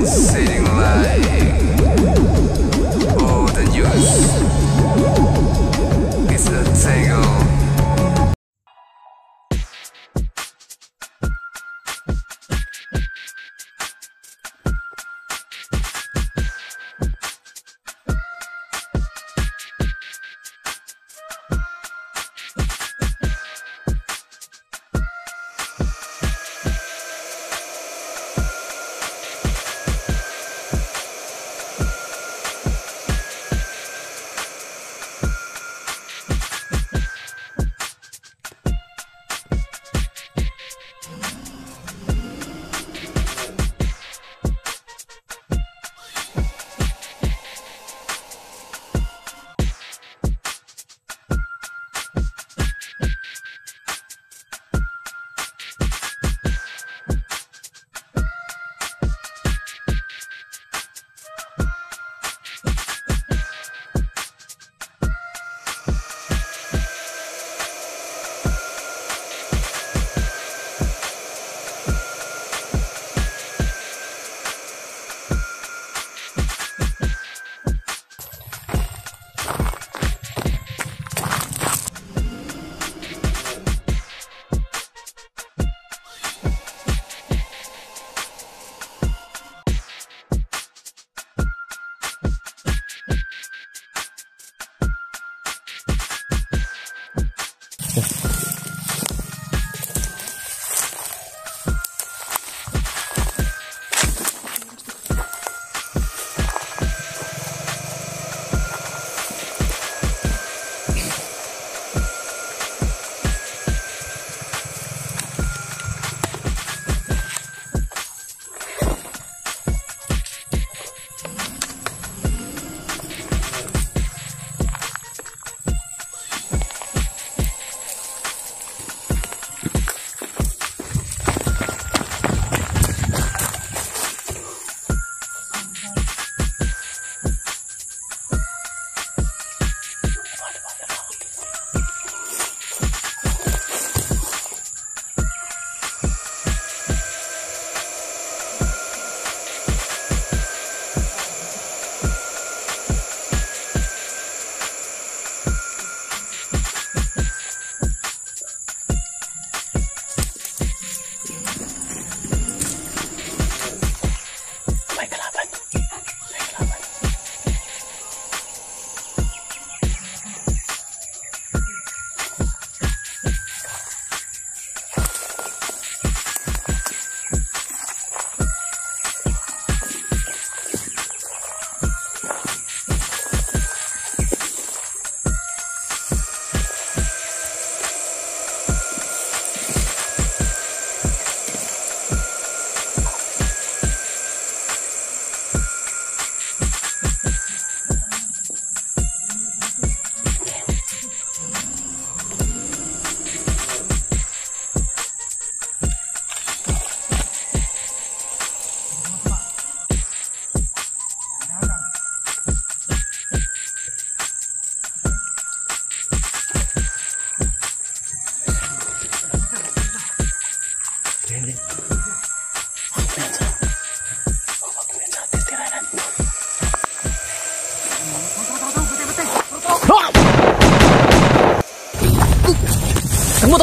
sitting like all the news. It's a tangle.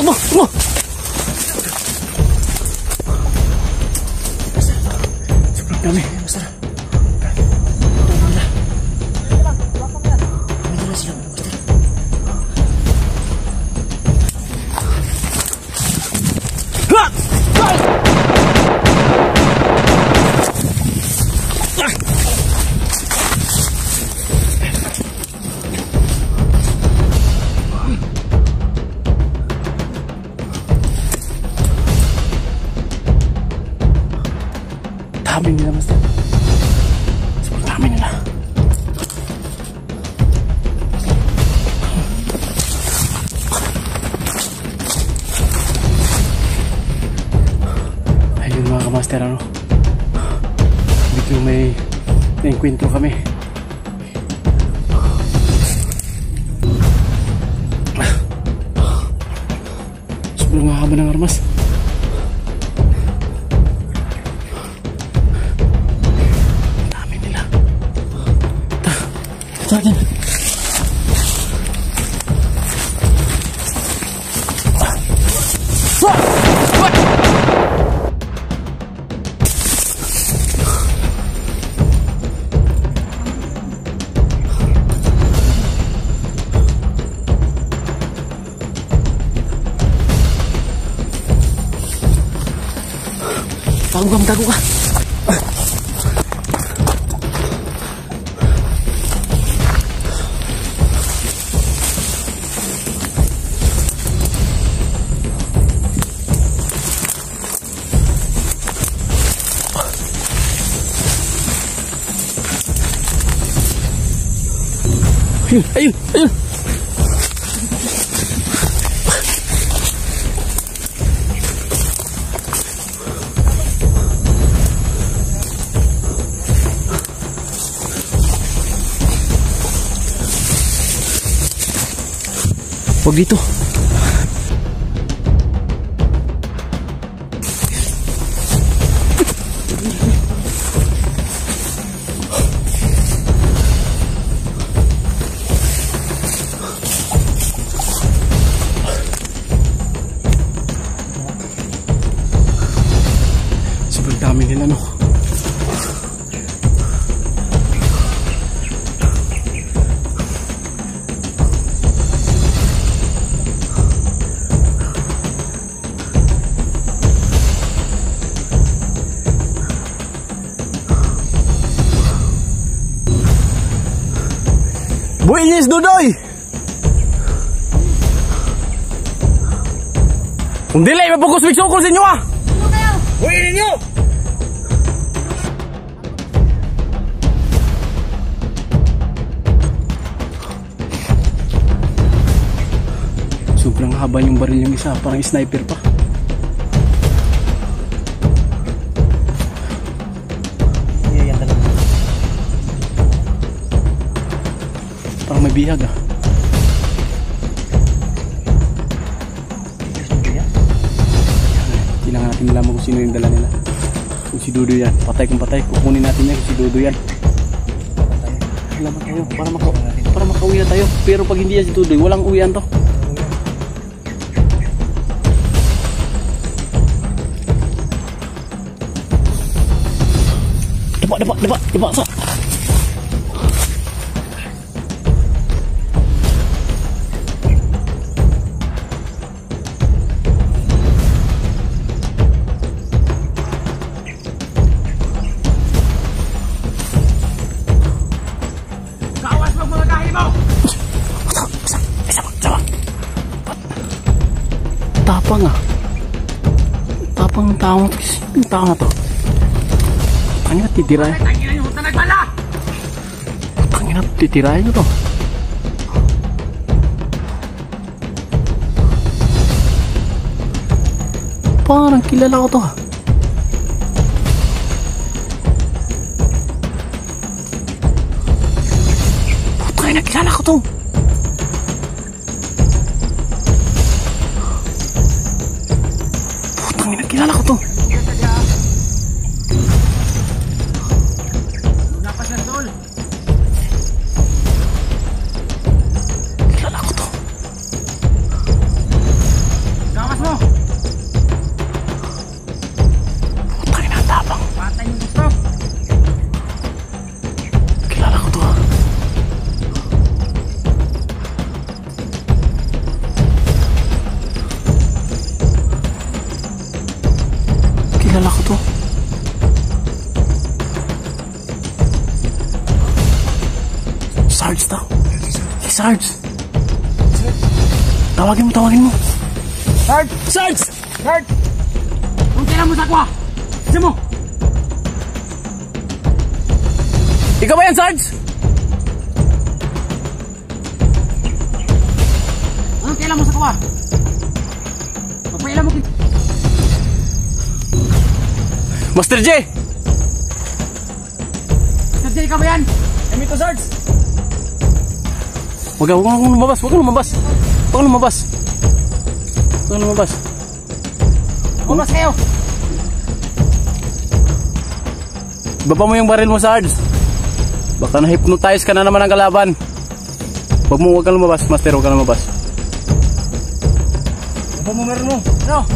Takbo! Sobrang dami. Basta na. Dala sila. Dami nila, Master. Sobrang dami nila. Ayun mga kamaster, ano? Medyo may na-enkwentro kami. Sobrang haba ng armas. Tago ka, tago ka. Ayun, ayun. Huwag dito. Sobrang dami nila, no? Buinyis, Dudoy! Kung dili, mapagkuswik-sukol sa inyo, ah! Ano kayo? Buhay ninyo! Sobrang haba yung baril yung isa, parang sniper pa. Yan talaga. Parang may bihag, ah. Kailangan natin malaman kung sino yung dala nila. Kung si Dudo yan, patay kung patay, kukunin natin yan kung si Dudo yan. Salamat tayo, para makauwi na tayo. Pero pag hindi yan si Dudo, walang uwian to. Daba, sa. Kawas mo mga kahimo! Tapang, ah. Tapang ng tao. Yung tao na to. Ano na titirahin? Tanginan yung hutan nagbala! Ano na titirahin nyo to? Parang kilala ko to, ah. Putang ina, kilala ko to. Putang ina, kilala ko to. Lapas ng tol! Kilala ko to. Kawas mo! Putang ina, tapang. Patay yung gusto! Kilala ko to, ah. Kilala ko to. Sarge daw. Hey, Sarge. Tawagin mo. Guard! Sarge! Guard! Kung kailan mo sa kwa! Kasi mo! Ikaw ba yan, Sarge? Anong kailan mo sa kwa? Pagpailan mo kit... Master J! Sir, ikaw ba yan? Kami to, Sarge! Huwag kang lumabas. Bumas kayo! Baba mo yung baril mo, Sarge. Baka na-hypnotize ka na naman ng kalaban. Huwag kang lumabas, Master. Huwag kang lumabas. Baba mo meron mo! Ano?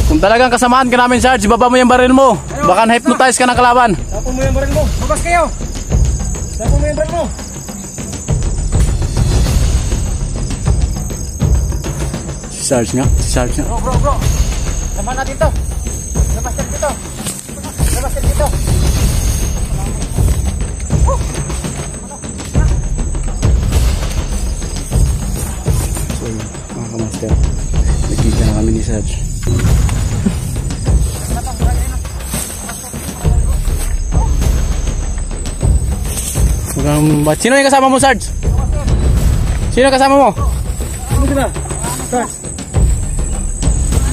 Kung talagang kasamaan ka namin, Sarge, baba mo yung baril mo. Baka na-hypnotize ka ng kalaban. Tapon mo yung baril mo! Bumas kayo! Tapon mo yung baril mo! Si Sarge nga. Bro! Samahan natin to! Labas natin dito! natin dito. So yun, mga kamaster, nagkita na kami ni Sarge. Sino yung kasama mo, Sarge? Sino kasama mo? Ano ba? Sarge.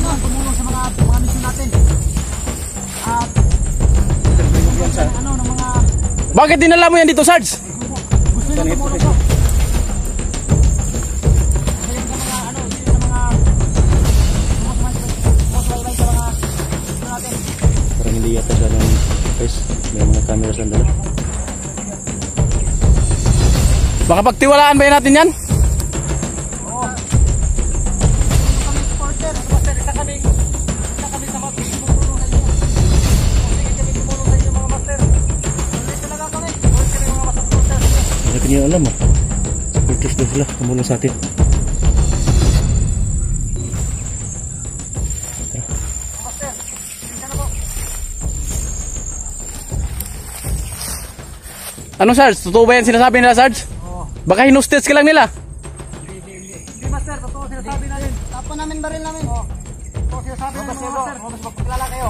Tumulong sa mga mission natin. At ng mga Bakit dinala mo yan dito, Sarge? gusto nyo tumulong ko. Kasi yung mga yung mga sumasabay sa mga mission natin. Parang hindi yata siya ng guys, may mga camera sa dala. Makapagtiwalaan ba natin yan? Oo. Kami supporter. Master, isa kami sa mga tumulong sa inyo. Sige kami tumulong sa inyo mga master. Tuloy talaga kami. Tuloy kami mga supporter. Hindi ko niya alam ah. Supporters daw sila, tumulong sa atin. Master, isa na po. Ano, Sarge? Totoo ba yan sinasabi nila, Sarge? Baka hinustage ka lang nila. Hindi master, totoo sinasabi namin. Tapon namin baril namin. Oo. Totoo sinasabi namin mga master. Mas magpakilala kayo.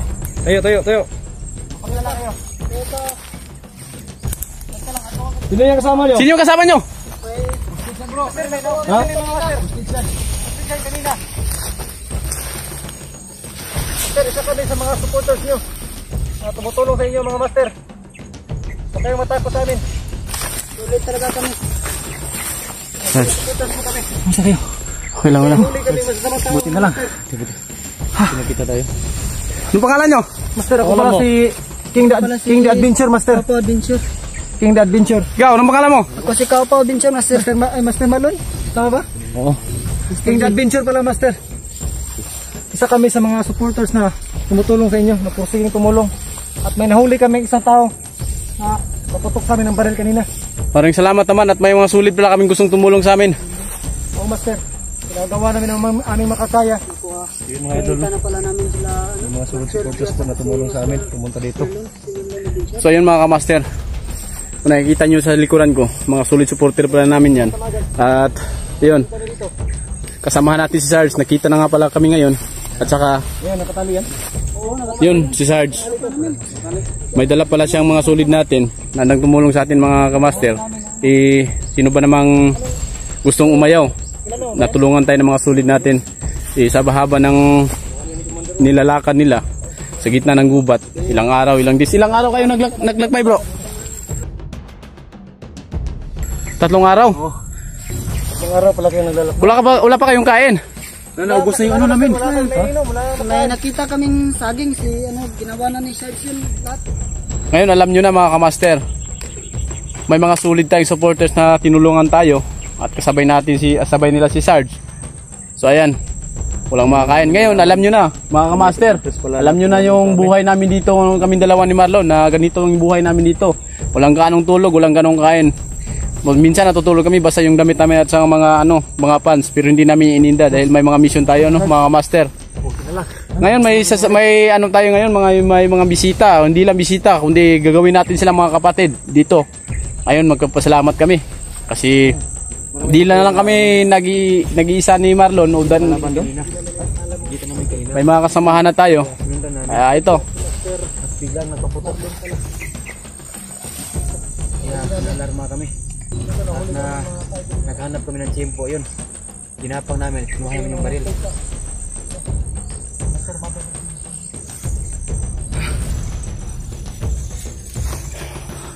Tayo. Magpakilala kayo. Ito. Sino yung kasama nyo? Sino yung kasama nyo? Hostage bro. Master, may mga master. Hostage kanina. Master, isa kami sa mga supporters nyo. Tumutulong sa inyo mga master. Huwag kayong matakot sa amin. Tuloy talaga kami. Sarge, Supporters mo kami. masa kayo? Okay lang, wala. Tuloy kami masasamang tao. Buti na lang. Pinakita tayo. Ano pangalan nyo? Master, ako Wala pala mo. si King the Adventure, Master. Kaupaw Adventure. King the Adventure. Ikaw, anong pangalan mo? Ako si Kaupaw Adventure, Master. Master Maloy? Tama ba? Oo. King the Adventure pala, Master. Isa kami sa mga supporters na tumutulong sa inyo, napursiging tumulong. At may nahuli kami isang tao na naputok sa amin ng baril kanina. Maraming salamat naman at may mga sulit pala kaming gustong tumulong sa amin. Oo, Master. Ginagawa namin ang aming makakaya. Yun mga idol, Kita na pala namin sila. yung mga supporters po na tumulong sa amin, pumunta dito. So ayun mga kamaster, kung nakikita nyo sa likuran ko, mga solid supporter pala namin yan. At yun, kasamahan natin si Sarge, nakita na nga pala kami ngayon. At saka, Ayan, nakatali yan. yun, si Sarge. May dala pala siyang mga solid natin na nagtumulong sa atin mga kamaster. Sino ba namang gustong umayaw? Natulungan tayo ng mga solid natin. Sa bahaba ng nilalakad nila sa gitna ng gubat. Ilang araw kayo naglakbay bro? 3 araw? Isang araw pala kayo naglalak. Wala pa kayong kain? Naubos na yung ano namin. May nakita kaming saging ginawa na ni Sarge yun lahat. Ngayon alam nyo na mga kamaster, may mga solid tayong supporters na tinulungan tayo at kasabay nila si Sarge. So ayan, walang makakain. Ngayon alam nyo na mga kamaster, alam nyo na yung buhay namin dito, kaming dalawa ni Marlon, na ganito yung buhay namin dito. Walang ganong tulog, walang ganong kain. Minsan natutulog kami basta yung damit namin at sa mga pants, pero hindi namin ininda dahil may mga mission tayo mga master. Ngayon may tayo ngayon, may mga bisita, hindi lang bisita kundi gagawin natin sila mga kapatid dito. Ayun, magpapasalamat kami kasi hindi lang kami nag-iisa ni Marlon udan. May mga kasamahan na tayo. Kaya ito. Biglang nagpaputok din pala. Kaya nalarma kami. At naghanap kami ng tiyempo, yun. Ginapang namin, kinuha namin yung baril.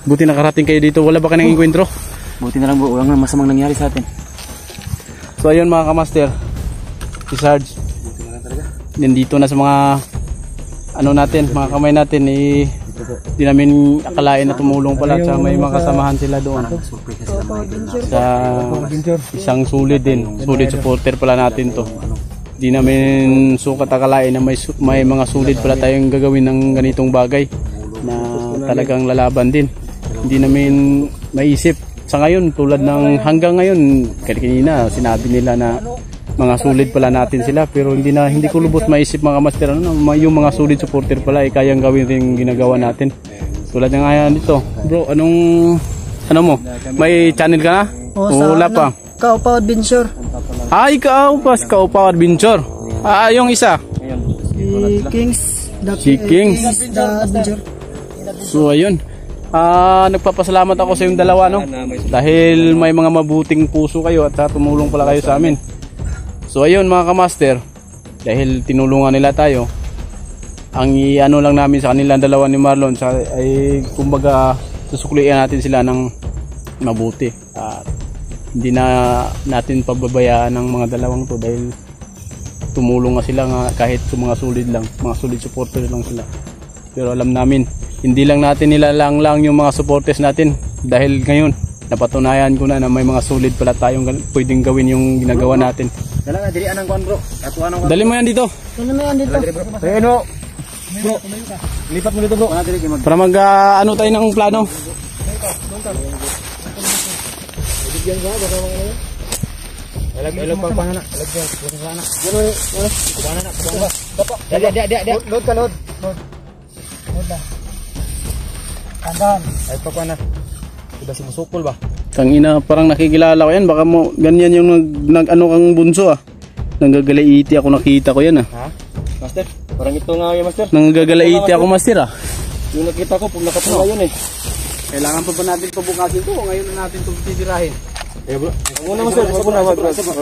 Buti nakarating kayo dito. Wala ba ka nang enkwentro? Buti na lang bro, walang masamang nangyari sa atin. So ayun mga kamaster, si Sarge nandito na sa mga natin, mga kamay natin. Di namin akalain na tumulong pala sa may mga kasamahan sila doon sa isang solid supporter pala natin to. Di namin sukat akalain na may mga solid pala tayong gagawin ng ganitong bagay na talagang lalaban din. Hindi namin maisip sa ngayon, tulad ng hanggang ngayon kanina sinabi nila na mga solid pala natin sila, pero hindi ko lubos maisip mga master, yung mga solid supporter pala ay kayang gawin rin yung ginagawa natin. Tulad ng ayan dito. Bro, ano mo? May channel ka na? Wala pa. Kaupaw Adventure. Ay, Kaupaw Adventure. Yung isa. Si Kings. Si Kings. Adventure. So ayun. Nagpapasalamat ako sa yung dalawa, no? Dahil may mga mabuting puso kayo at tumulong pala kayo sa amin. So ayun mga kamaster, dahil tinulungan nila tayo, ang iano lang namin sa kanila dalawa ni Marlon ay kumbaga susuklian natin sila ng mabuti. Hindi na natin pababayaan ng mga dalawang to dahil tumulong nga sila nga kahit sa mga solid lang, mga solid supporters lang sila. Pero alam namin, hindi lang natin nilalang lang yung mga supporters natin dahil ngayon napatunayan ko na may mga solid pala tayong pwedeng gawin yung ginagawa natin. Dala nga diri anang kuan bro. Atuan ang. Dali mo yan dito. Ano mo yan dito? Ayun bro. Bro, lipat mo dito bro. Para mag ano tayo ng plano. Bigyan ko baka mga ano. Ilag pa na. Ilag ko sana. Ano? Kuana na, kuana. Dapat. Dia. Load ka load. Load na. Kandan. Ay pa kuana. Iba si musupol ba? Tangina, parang nakikilala ko yan. Baka mo ganyan yung nag-ano kang bunso ah. Nanggagalaiti ako, nakita ko yan ah. Ha? Master, parang ito nga yung master. Nanggagalaiti ako master ah. Yung nakita ko pag nakapunga yun eh. Kailangan pa ba natin pabukasin to? Ngayon na natin ito titirahin. Eh bro, muna master, wag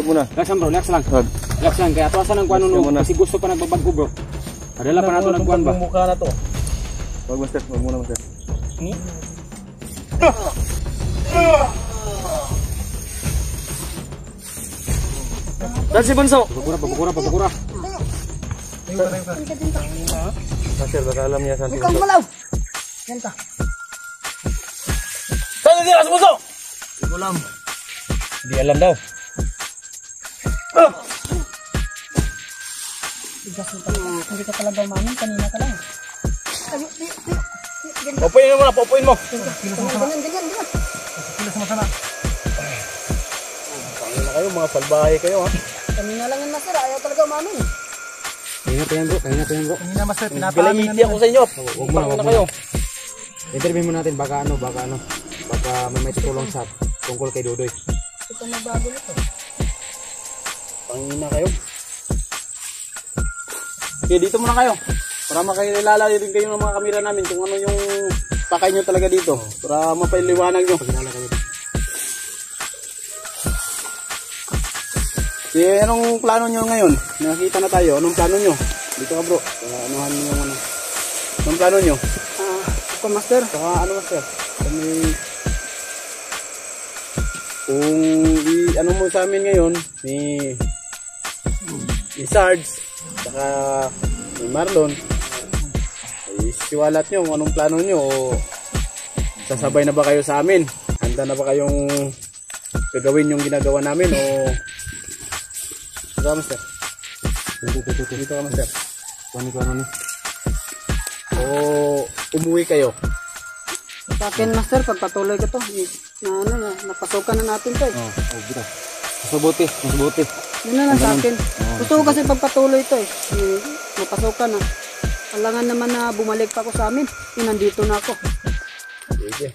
muna. Relax lang bro, relax lang. Relax lang, kaya tuwasan ng kuano no. Kasi gusto pa nagbabago bro. Adala pa nato nagkuan ba? Mukha na to. Wag master, wag muna master. Dan si Bunso. Pabukura. Master, baka alam niya saan si Bukang Bunso. malaw. Yan ka. Saan si Bunso? Hindi alam daw. Hindi ka talaga umamin. Kanina ka lang. Popuin mo muna, popuin mo. Ganyan. Tangina kayo, mga salbahe kayo ha. Kanina lang yan master. Ayaw talaga umamin. Kanina pa yan bro. Kanina master, Galaiti ako sa inyo. Huwag mo na kayo. Interview mo natin, baka may tutulong sa tungkol kay Dodoy. Ito magbago nito. Tangina kayo. Okay, dito muna kayo. Para makilala din kayo ng mga kamera namin kung ano yung pakay nyo talaga dito. Para mapailiwanag nyo. Okay, anong plano nyo ngayon? Nakita na tayo. Anong plano nyo? Dito ka bro. Anuhan nyo yung ano. Anong plano nyo? Ako master. Saka ano master? Kung ano mo sa amin ngayon, ni Sarge, saka ni Marlon, ay siwalat nyo kung anong plano nyo o sasabay na ba kayo sa amin? Handa na ba kayong gagawin yung ginagawa namin o dito ka master? Dito ka master? O umuwi kayo? Sa akin master, pagpatuloy ko to. Napasukan na natin to eh. Bita. Mas mabuti. Yun na lang sa akin. Gusto ko kasi pagpatuloy ito eh. Napasukan na. Alangan naman na bumalik pa ako sa amin. Nandito na ako. Pwede.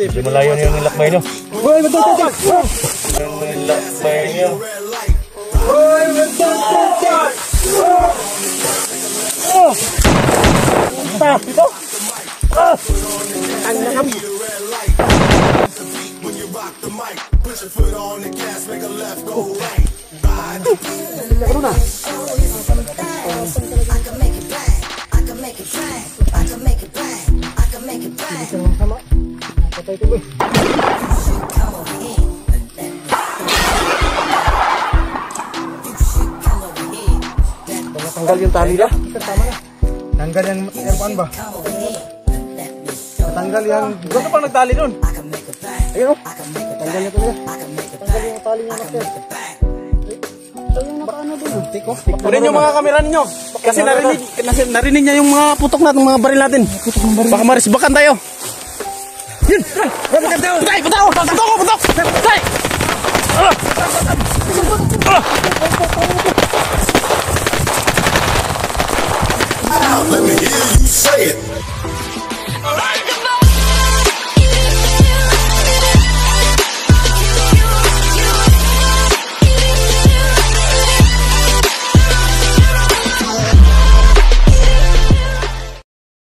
Hindi malayo yung ilakbay nyo. Uy, magtatapos! Yung ilakbay nyo. Uy, magtatapos! Ito! Ang nakam! Tanggal yung tali na? Tanggal yang kuan ba? Tanggal yang Gusto pang nagtali nun? Ayun o. tanggal niya talaga. Tanggal yung tali niya master. Ito yung nakaano doon. Tiko. Kunin yung mga kamera ninyo. Kasi narinig niya yung mga putok natin, mga baril natin. Baka marisbakan tayo. Yun! Putok! Putok! Putok!